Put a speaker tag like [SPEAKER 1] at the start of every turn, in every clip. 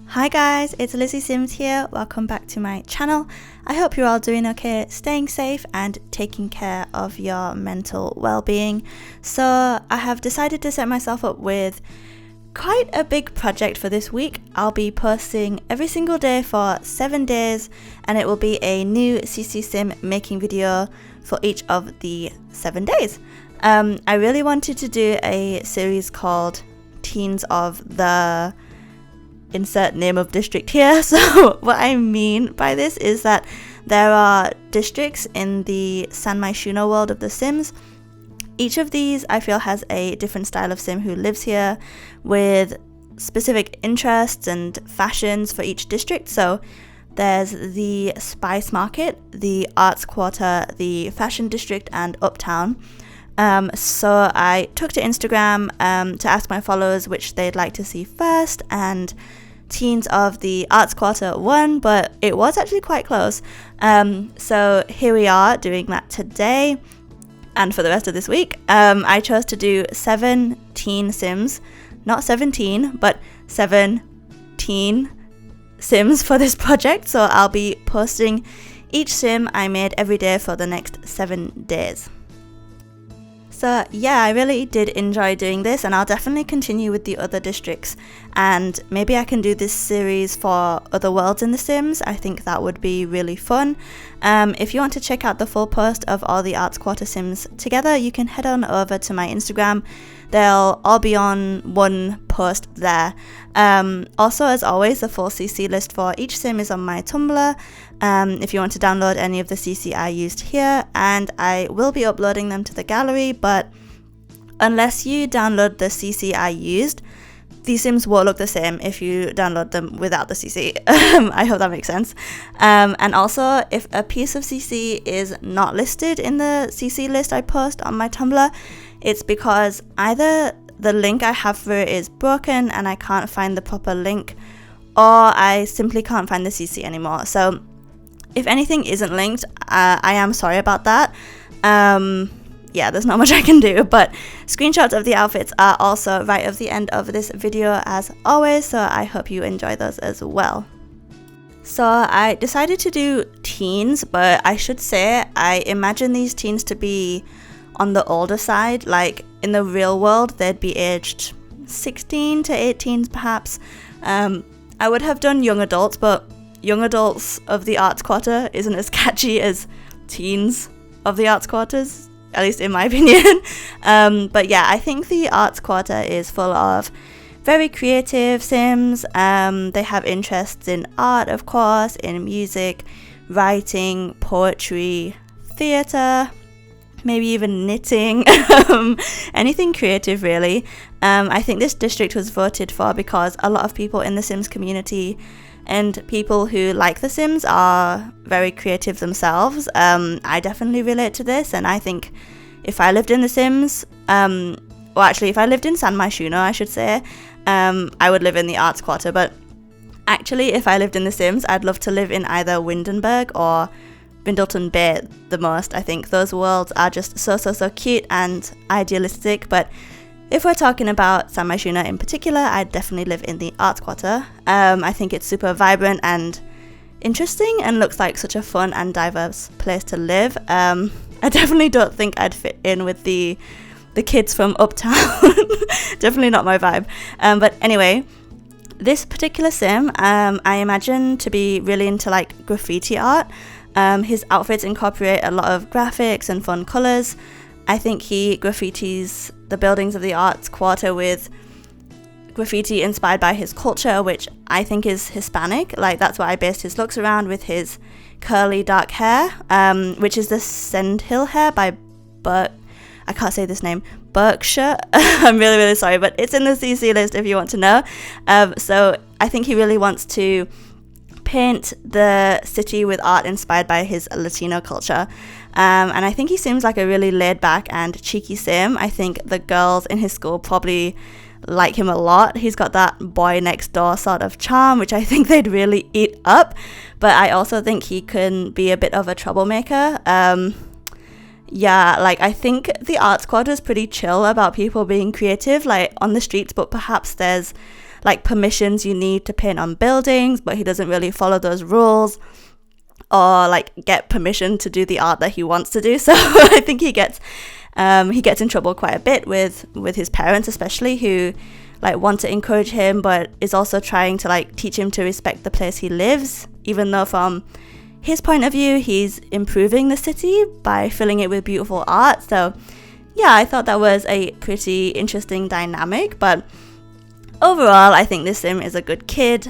[SPEAKER 1] Hi guys, it's lizzisimss here. Welcome back to my channel. I hope you're all doing okay, staying safe and taking care of your mental well-being. So I have decided to set myself up with quite a big project for this week. I'll be posting every single day for 7 days, and it will be a new CC sim making video for each of the 7 days. I really wanted to do a series called Teens of the insert name of district here. So what I mean by this is that there are districts in the San Myshuno world of The Sims. Each of these I feel has a different style of sim who lives here with specific interests and fashions for each district. So there's the Spice Market, the Arts Quarter, the Fashion District and Uptown. So I took to Instagram to ask my followers which they'd like to see first, and Teens of the Arts Quarter won, but it was actually quite close. So here we are doing that today, and for the rest of this week. I chose to do 7 teen sims, not 17, but 7 teen sims for this project. So I'll be posting each sim I made every day for the next 7 days. So yeah, I really did enjoy doing this, and I'll definitely continue with the other districts, and maybe I can do this series for other worlds in The Sims. I think that would be really fun. If you want to check out the full post of all the Arts Quarter sims together, you can head on over to my Instagram. They'll all be on one post there. Also, as always, the full CC list for each sim is on my Tumblr. If you want to download any of the CC I used here, and I will be uploading them to the gallery, but unless you download the CC I used, these sims won't look the same if you download them without the CC. I hope that makes sense. And also, if a piece of CC is not listed in the CC list I post on my Tumblr, it's because either the link I have for it is broken and I can't find the proper link, or I simply can't find the CC anymore. So if anything isn't linked, I am sorry about that. Yeah, there's not much I can do, but screenshots of the outfits are also right at the end of this video as always, so I hope you enjoy those as well. So I decided to do teens, but I should say I imagine these teens to be on the older side. Like in the real world, they'd be aged 16 to 18 perhaps. I would have done young adults, but young adults of the Arts Quarter isn't as catchy as teens of the Arts Quarters, at least in my opinion. But yeah, I think the Arts Quarter is full of very creative sims. They have interests in art, of course, in music, writing, poetry, theatre, maybe even knitting, anything creative really. I think this district was voted for because a lot of people in the Sims community and people who like The Sims are very creative themselves. I definitely relate to this, and I think if I lived in The Sims, well actually if I lived in San Myshuno I should say, I would live in the Arts Quarter, but actually if I lived in The Sims I'd love to live in either Windenburg or Bindleton Bay the most. I think those worlds are just so cute and idealistic, but if we're talking about San Myshuno in particular, I'd definitely live in the Arts Quarter. I think it's super vibrant and interesting and looks like such a fun and diverse place to live. I definitely don't think I'd fit in with the kids from Uptown. Definitely not my vibe. But anyway, this particular sim I imagine to be really into like graffiti art. His outfits incorporate a lot of graphics and fun colours. I think he graffitis the buildings of the Arts Quarter with graffiti inspired by his culture, which I think is Hispanic. Like that's what I based his looks around, with his curly dark hair, which is the Sandhill hair by I can't say this name, Berkshire. I'm really sorry, but it's in the CC list if you want to know. So I think he really wants to paint the city with art inspired by his Latino culture. And I think he seems like a really laid back and cheeky sim. I think the girls in his school probably like him a lot. He's got that boy next door sort of charm, which I think they'd really eat up. But I also think he can be a bit of a troublemaker. Yeah, like I think the Arts Quarter is pretty chill about people being creative, like on the streets, but perhaps there's like permissions you need to paint on buildings, but he doesn't really follow those rules or like get permission to do the art that he wants to do. So I think he gets in trouble quite a bit with his parents, especially, who like want to encourage him but is also trying to like teach him to respect the place he lives, even though from his point of view he's improving the city by filling it with beautiful art. So yeah, I thought that was a pretty interesting dynamic. But overall, I think this sim is a good kid.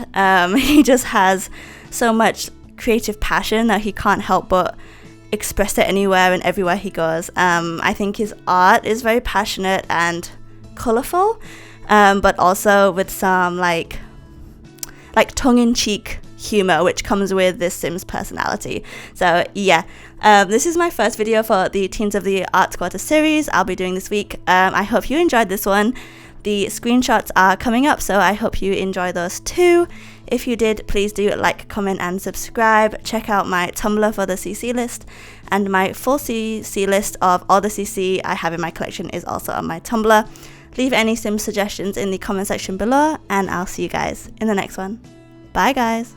[SPEAKER 1] He just has so much creative passion that he can't help but express it anywhere and everywhere he goes. I think his art is very passionate and colourful, but also with some like tongue-in-cheek humor, which comes with this sim's personality. So yeah, this is my first video for the Teens of the Arts Quarter series I'll be doing this week. I hope you enjoyed this one. The screenshots are coming up, so I hope you enjoy those too. If you did, please do like, comment and subscribe. Check out my Tumblr for the CC list, and my full CC list of all the CC I have in my collection is also on my Tumblr. Leave any sim suggestions in the comment section below, and I'll see you guys in the next one. Bye guys!